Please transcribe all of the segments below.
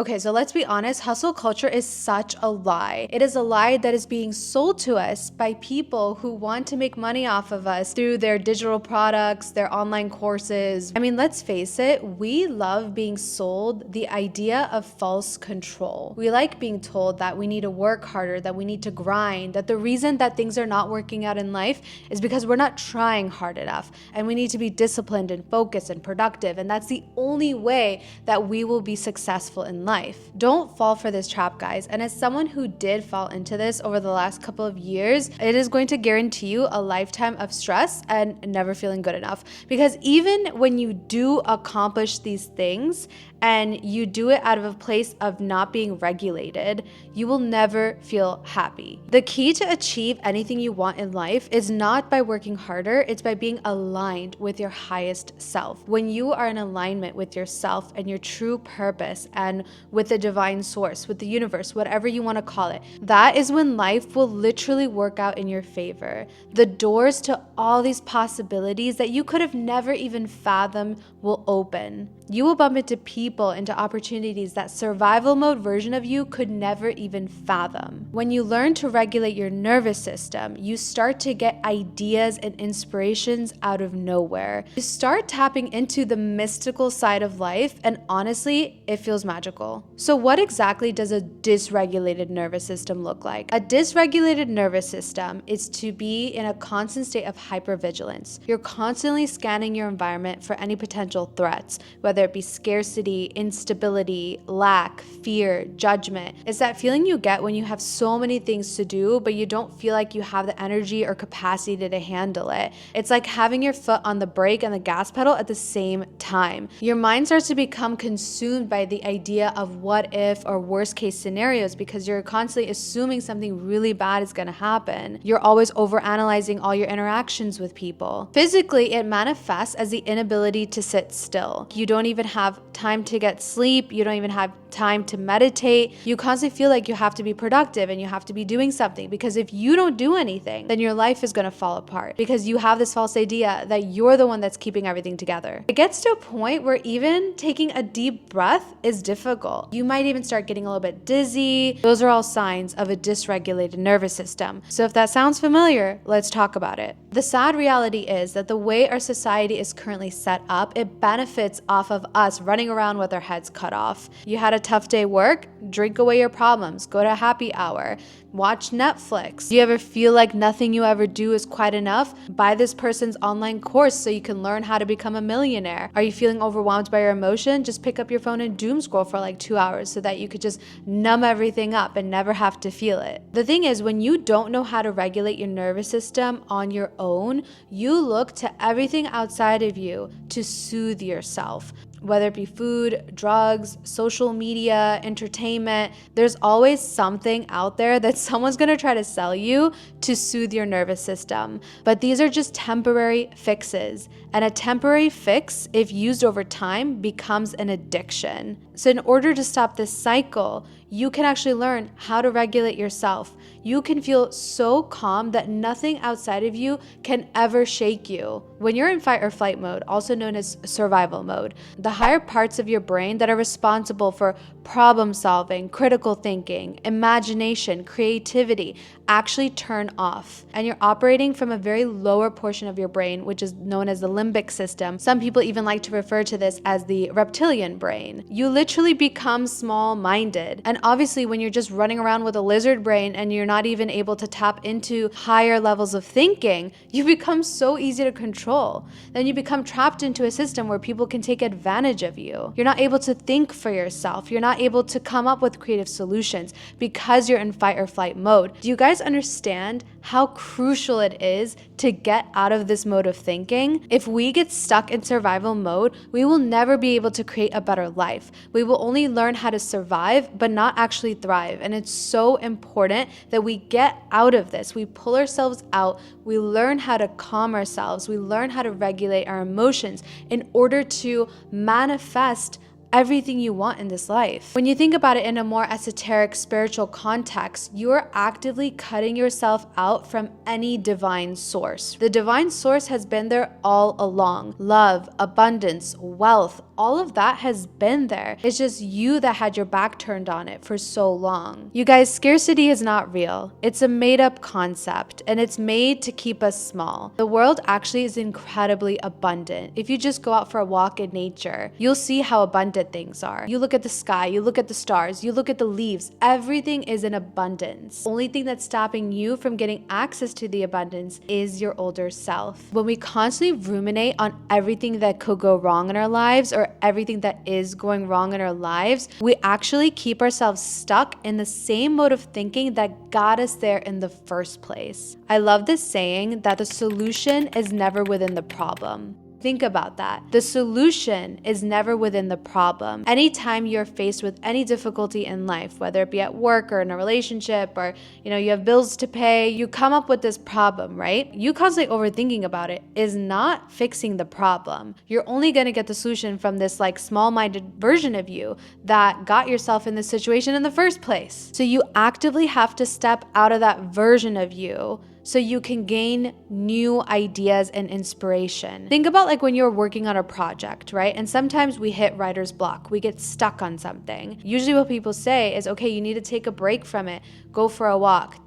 Okay, so let's be honest, hustle culture is such a lie. It is a lie that is being sold to us by people who want to make money off of us through their digital products, their online courses. I mean, let's face it, we love being sold the idea of false control. We like being told that we need to work harder, that we need to grind, that the reason that things are not working out in life is because we're not trying hard enough, and we need to be disciplined and focused and productive, and that's the only way that we will be successful in life. Don't fall for this trap, guys. And as someone who did fall into this over the last couple of years, it is going to guarantee you a lifetime of stress and never feeling good enough. Because even when you do accomplish these things and you do it out of a place of not being regulated, you will never feel happy. The key to achieve anything you want in life is not by working harder, it's by being aligned with your highest self. When you are in alignment with yourself and your true purpose and with the divine source, with the universe, whatever you want to call it, that is when life will literally work out in your favor. The doors to all these possibilities that you could have never even fathomed will open. You will bump into people, into opportunities that survival mode version of you could never even fathom. When you learn to regulate your nervous system, you start to get ideas and inspirations out of nowhere. You start tapping into the mystical side of life, and honestly, it feels magical. So what exactly does a dysregulated nervous system look like? A dysregulated nervous system is to be in a constant state of hypervigilance. You're constantly scanning your environment for any potential threats, whether it be scarcity, instability, lack, fear, judgment. It's that feeling you get when you have so many things to do, but you don't feel like you have the energy or capacity to handle it. It's like having your foot on the brake and the gas pedal at the same time. Your mind starts to become consumed by the idea of what if or worst case scenarios because you're constantly assuming something really bad is going to happen. You're always overanalyzing all your interactions with people. Physically, it manifests as the inability to sit still. You don't even have time to get sleep. You don't even have time to meditate. You constantly feel like you have to be productive and you have to be doing something, because if you don't do anything, then your life is going to fall apart because you have this false idea that you're the one that's keeping everything together. It gets to a point where even taking a deep breath is difficult. You might even start getting a little bit dizzy. Those are all signs of a dysregulated nervous system. So if that sounds familiar, let's talk about it. The sad reality is that the way our society is currently set up, it benefits off of us running around with our heads cut off. You had a tough day at work? Drink away your problems. Go to happy hour. Watch Netflix. Do you ever feel like nothing you ever do is quite enough? Buy this person's online course so you can learn how to become a millionaire. Are you feeling overwhelmed by your emotion? Just pick up your phone and doom scroll for like 2 hours so that you could just numb everything up and never have to feel it. The thing is, when you don't know how to regulate your nervous system on your own, you look to everything outside of you to soothe yourself. Whether it be food, drugs, social media, entertainment, there's always something out there that someone's gonna try to sell you to soothe your nervous system. But these are just temporary fixes. And a temporary fix, if used over time, becomes an addiction. So in order to stop this cycle, you can actually learn how to regulate yourself. You can feel so calm that nothing outside of you can ever shake you. When you're in fight or flight mode, also known as survival mode, the higher parts of your brain that are responsible for problem solving, critical thinking, imagination, creativity actually turn off. And you're operating from a very lower portion of your brain, which is known as the limbic system. Some people even like to refer to this as the reptilian brain. You literally become small-minded. And obviously, when you're just running around with a lizard brain and you're not even able to tap into higher levels of thinking, you become so easy to control. Then you become trapped into a system where people can take advantage of you. You're not able to think for yourself. You're not able to come up with creative solutions because you're in fight or flight mode. Do you guys understand how crucial it is to get out of this mode of thinking? If we get stuck in survival mode, we will never be able to create a better life. We will only learn how to survive, but not actually thrive. And it's so important that we get out of this. We pull ourselves out. We learn how to calm ourselves. We learn how to regulate our emotions in order to manifest everything you want in this life. When you think about it in a more esoteric spiritual context, you are actively cutting yourself out from any divine source. The divine source has been there all along. Love, abundance, wealth, all of that has been there. It's just you that had your back turned on it for so long. You guys, scarcity is not real. It's a made-up concept, and it's made to keep us small. The world actually is incredibly abundant. If you just go out for a walk in nature, you'll see how abundant things are. You look at the sky, you look at the stars, you look at the leaves, everything is in abundance. Only thing that's stopping you from getting access to the abundance is your older self. When we constantly ruminate on everything that could go wrong in our lives or everything that is going wrong in our lives, we actually keep ourselves stuck in the same mode of thinking that got us there in the first place. I love this saying that the solution is never within the problem. Think about that. The solution is never within the problem. Anytime you're faced with any difficulty in life, whether it be at work or in a relationship or, you have bills to pay, you come up with this problem, right? You constantly overthinking about it is not fixing the problem. You're only going to get the solution from this small-minded version of you that got yourself in this situation in the first place. So you actively have to step out of that version of you so you can gain new ideas and inspiration. Think about when you're working on a project, right? And sometimes we hit writer's block. We get stuck on something. Usually what people say is, okay, you need to take a break from it, go for a walk,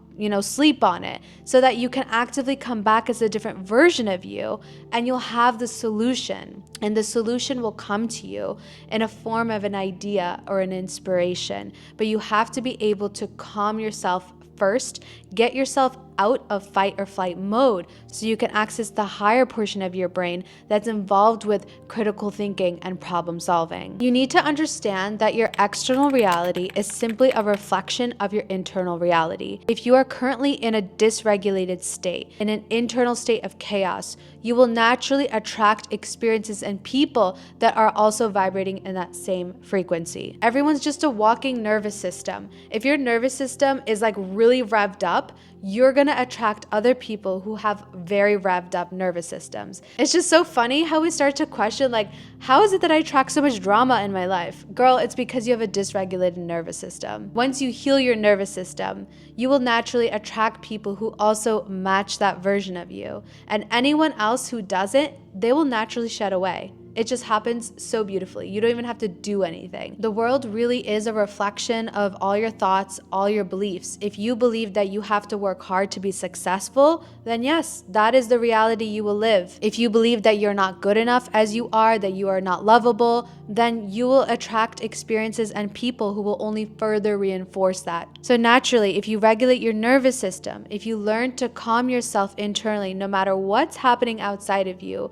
sleep on it, so that you can actively come back as a different version of you and you'll have the solution. And the solution will come to you in a form of an idea or an inspiration. But you have to be able to calm yourself first, get yourself out of fight or flight mode so you can access the higher portion of your brain that's involved with critical thinking and problem solving. You need to understand that your external reality is simply a reflection of your internal reality. If you are currently in a dysregulated state, in an internal state of chaos, you will naturally attract experiences and people that are also vibrating in that same frequency. Everyone's just a walking nervous system. If your nervous system is really revved up, you're gonna attract other people who have very revved up nervous systems. It's just so funny how we start to question, how is it that I attract so much drama in my life? Girl, it's because you have a dysregulated nervous system. Once you heal your nervous system, you will naturally attract people who also match that version of you. And anyone else who doesn't, they will naturally shed away. It just happens so beautifully. You don't even have to do anything. The world really is a reflection of all your thoughts, all your beliefs. If you believe that you have to work hard to be successful, then yes, that is the reality you will live. If you believe that you're not good enough as you are, that you are not lovable, then you will attract experiences and people who will only further reinforce that. So naturally, if you regulate your nervous system, if you learn to calm yourself internally, no matter what's happening outside of you,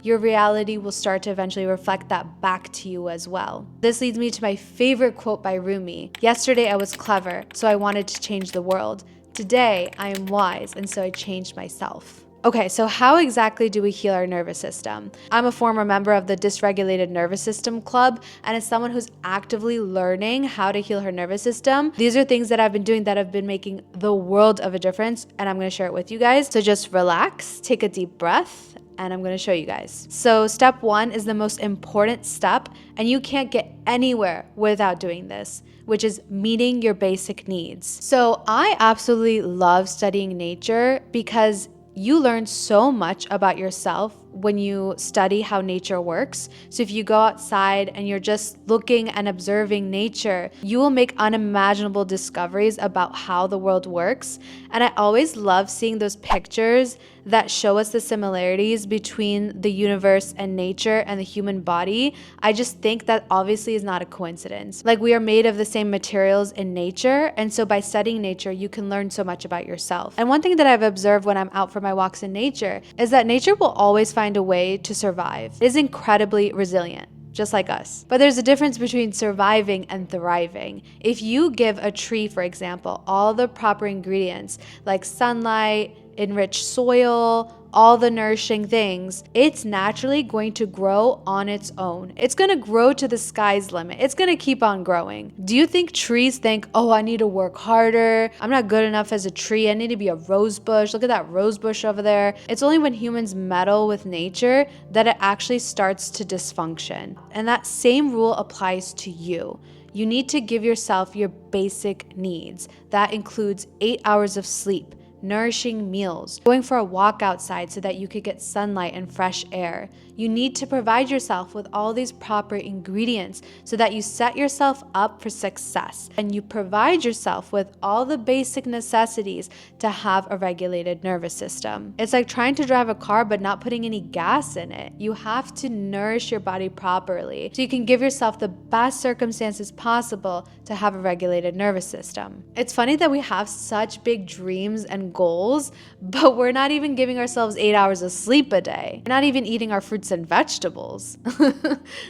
your reality will start to eventually reflect that back to you as well. This leads me to my favorite quote by Rumi. Yesterday I was clever, so I wanted to change the world. Today I am wise, and so I changed myself. Okay, so how exactly do we heal our nervous system? I'm a former member of the Dysregulated Nervous System Club, and as someone who's actively learning how to heal her nervous system, these are things that I've been doing that have been making the world of a difference, and I'm gonna share it with you guys. So just relax, take a deep breath, and I'm gonna show you guys. So step 1 is the most important step, and you can't get anywhere without doing this, which is meeting your basic needs. So I absolutely love studying nature because you learn so much about yourself when you study how nature works. So if you go outside and you're just looking and observing nature, you will make unimaginable discoveries about how the world works. And I always love seeing those pictures that show us the similarities between the universe and nature and the human body. I just think that obviously is not a coincidence. We are made of the same materials in nature, and so by studying nature, you can learn so much about yourself. And one thing that I've observed when I'm out for my walks in nature is that nature will always find a way to survive. It is incredibly resilient, just like us. But there's a difference between surviving and thriving. If you give a tree, for example, all the proper ingredients like sunlight, enriched soil, all the nourishing things, it's naturally going to grow on its own. It's going to grow to the sky's limit. It's going to keep on growing. Do you think trees think, oh, I need to work harder. I'm not good enough as a tree. I need to be a rose bush. Look at that rose bush over there. It's only when humans meddle with nature that it actually starts to dysfunction. And that same rule applies to you. You need to give yourself your basic needs. That includes 8 hours of sleep, nourishing meals, going for a walk outside so that you could get sunlight and fresh air. You need to provide yourself with all these proper ingredients so that you set yourself up for success, and you provide yourself with all the basic necessities to have a regulated nervous system. It's like trying to drive a car but not putting any gas in it. You have to nourish your body properly so you can give yourself the best circumstances possible to have a regulated nervous system. It's funny that we have such big dreams and goals, but we're not even giving ourselves 8 hours of sleep a day. We're not even eating our fruits and vegetables.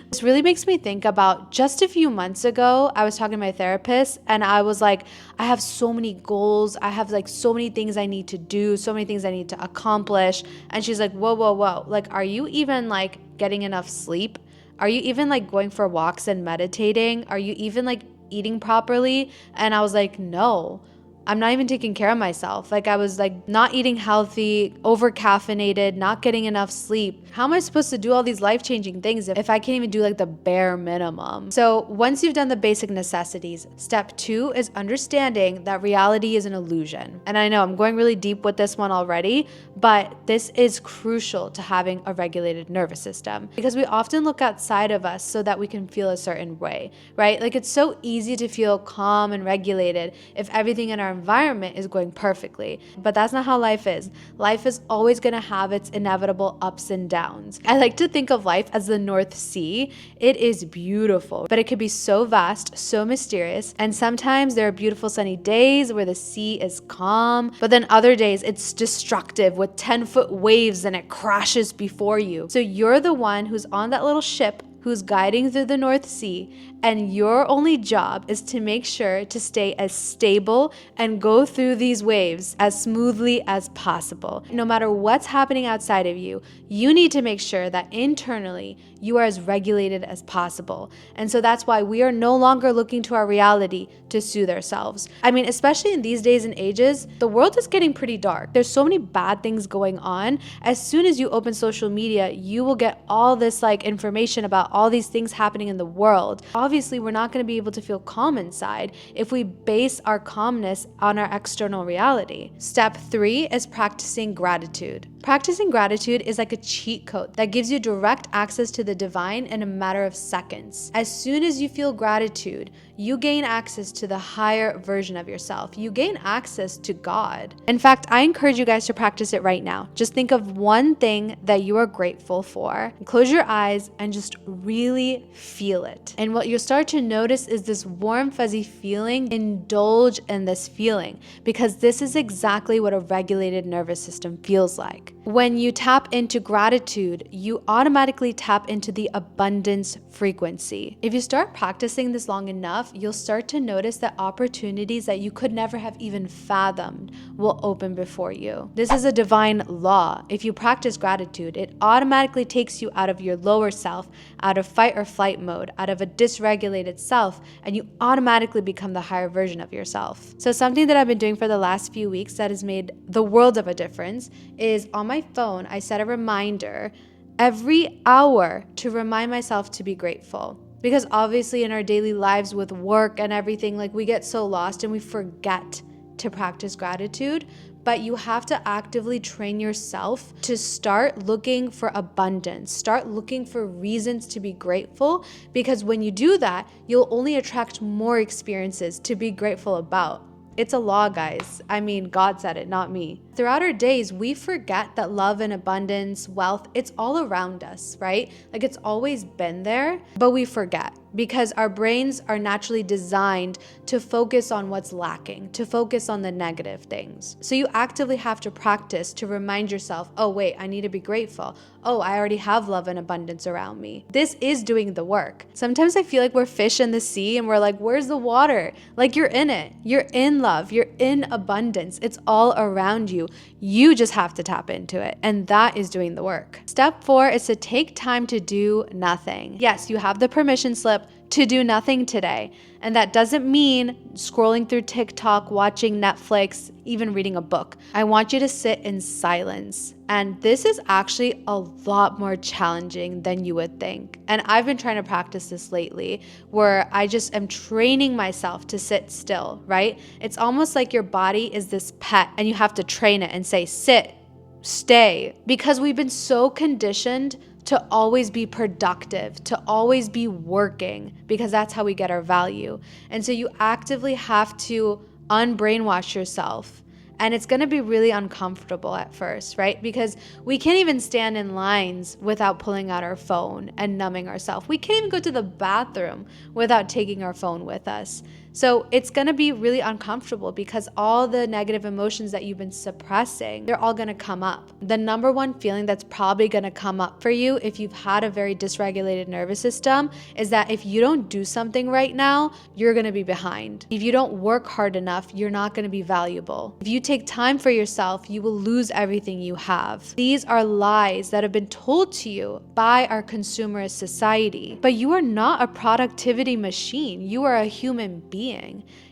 This really makes me think about just a few months ago, I was talking to my therapist and I was like, I have so many goals. I have like so many things I need to do, so many things I need to accomplish. And she's like, whoa, whoa, whoa. Like, are you even like getting enough sleep? Are you even like going for walks and meditating? Are you even like eating properly? And I was like, no. I'm not even taking care of myself. Like I was like not eating healthy, over caffeinated, not getting enough sleep. How am I supposed to do all these life-changing things if I can't even do like the bare minimum? So once you've done the basic necessities, step 2 is understanding that reality is an illusion. And I know I'm going really deep with this one already, but this is crucial to having a regulated nervous system because we often look outside of us so that we can feel a certain way, right? Like it's so easy to feel calm and regulated if everything in our environment is going perfectly. But that's not how life is. Life is always going to have its inevitable ups and downs. I like to think of life as the North Sea. It is beautiful, but it could be so vast, so mysterious. And sometimes there are beautiful sunny days where the sea is calm, but then other days it's destructive with 10-foot waves and it crashes before you. So you're the one who's on that little ship who's guiding through the North Sea, and your only job is to make sure to stay as stable and go through these waves as smoothly as possible. No matter what's happening outside of you, you need to make sure that internally you are as regulated as possible. And so that's why we are no longer looking to our reality to soothe ourselves. I mean, especially in these days and ages, the world is getting pretty dark. There's so many bad things going on. As soon as you open social media, you will get all this like information about all these things happening in the world. Obviously, we're not going to be able to feel calm inside if we base our calmness on our external reality. Step 3 is practicing gratitude. Practicing gratitude is like a cheat code that gives you direct access to the divine in a matter of seconds. As soon as you feel gratitude, you gain access to the higher version of yourself. You gain access to God. In fact, I encourage you guys to practice it right now. Just think of one thing that you are grateful for. Close your eyes and just really feel it. And what you'll start to notice is this warm, fuzzy feeling. Indulge in this feeling because this is exactly what a regulated nervous system feels like. When you tap into gratitude, you automatically tap into the abundance frequency. If you start practicing this long enough, you'll start to notice that opportunities that you could never have even fathomed will open before you. This is a divine law. If you practice gratitude, it automatically takes you out of your lower self, out of fight or flight mode, out of a dysregulated self, and you automatically become the higher version of yourself. So something that I've been doing for the last few weeks that has made the world of a difference is on my phone, I set a reminder every hour to remind myself to be grateful. Because obviously in our daily lives with work and everything, like we get so lost and we forget to practice gratitude. But you have to actively train yourself to start looking for abundance, start looking for reasons to be grateful, because when you do that, you'll only attract more experiences to be grateful about. It's a law, guys. I mean, God said it, not me. Throughout our days, we forget that love and abundance, wealth, it's all around us, right? Like it's always been there, but we forget because our brains are naturally designed to focus on what's lacking, to focus on the negative things. So you actively have to practice to remind yourself, oh wait, I need to be grateful. Oh, I already have love and abundance around me. This is doing the work. Sometimes I feel like we're fish in the sea and we're like, where's the water? Like you're in it. You're in love. You're in abundance. It's all around you. You just have to tap into it. And that is doing the work. Step 4 is to take time to do nothing. Yes, you have the permission slip to do nothing today. And that doesn't mean scrolling through TikTok, watching Netflix, even reading a book. I want you to sit in silence. And this is actually a lot more challenging than you would think. And I've been trying to practice this lately, where I just am training myself to sit still, right? It's almost like your body is this pet and you have to train it and say, sit, stay, because we've been so conditioned to always be productive, to always be working, because that's how we get our value. And so you actively have to unbrainwash yourself. And it's going to be really uncomfortable at first, right? Because we can't even stand in lines without pulling out our phone and numbing ourselves. We can't even go to the bathroom without taking our phone with us. So it's going to be really uncomfortable because all the negative emotions that you've been suppressing, they're all going to come up. The number one feeling that's probably going to come up for you if you've had a very dysregulated nervous system is that if you don't do something right now, you're going to be behind. If you don't work hard enough, you're not going to be valuable. If you take time for yourself, you will lose everything you have. These are lies that have been told to you by our consumerist society. But you are not a productivity machine. You are a human being.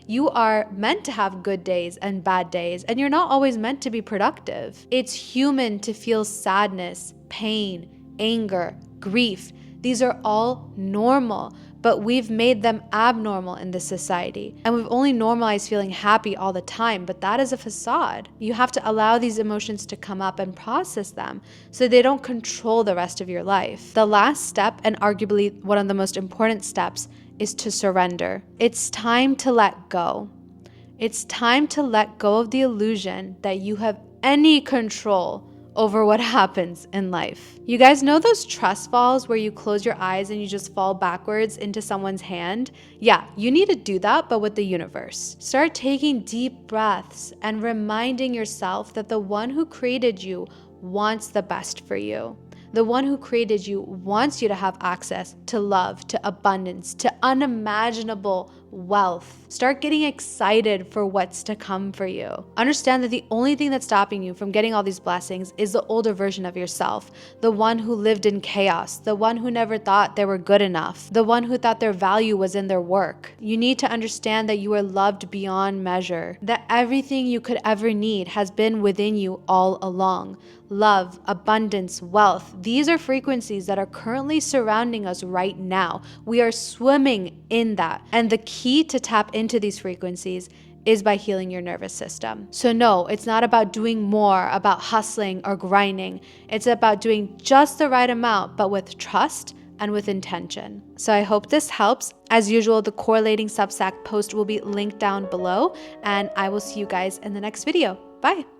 You are meant to have good days and bad days, and you're not always meant to be productive. It's human to feel sadness, pain, anger, grief. These are all normal, but we've made them abnormal in this society. And we've only normalized feeling happy all the time, but that is a facade. You have to allow these emotions to come up and process them so they don't control the rest of your life. The last step, and arguably one of the most important steps, is to surrender. It's time to let go. It's time to let go of the illusion that you have any control over what happens in life. You guys know those trust falls where you close your eyes and you just fall backwards into someone's hand? Yeah, you need to do that, but with the universe. Start taking deep breaths and reminding yourself that the one who created you wants the best for you. The one who created you wants you to have access to love, to abundance, to unimaginable wealth. Start getting excited for what's to come for you. Understand that the only thing that's stopping you from getting all these blessings is the older version of yourself, the one who lived in chaos, the one who never thought they were good enough, the one who thought their value was in their work. You need to understand that you are loved beyond measure, that everything you could ever need has been within you all along. Love, abundance, wealth. These are frequencies that are currently surrounding us right now. We are swimming in that. And the key to tap into these frequencies is by healing your nervous system. So no, it's not about doing more, about hustling or grinding. It's about doing just the right amount, but with trust and with intention. So I hope this helps. As usual, the correlating Substack post will be linked down below, and I will see you guys in the next video. Bye.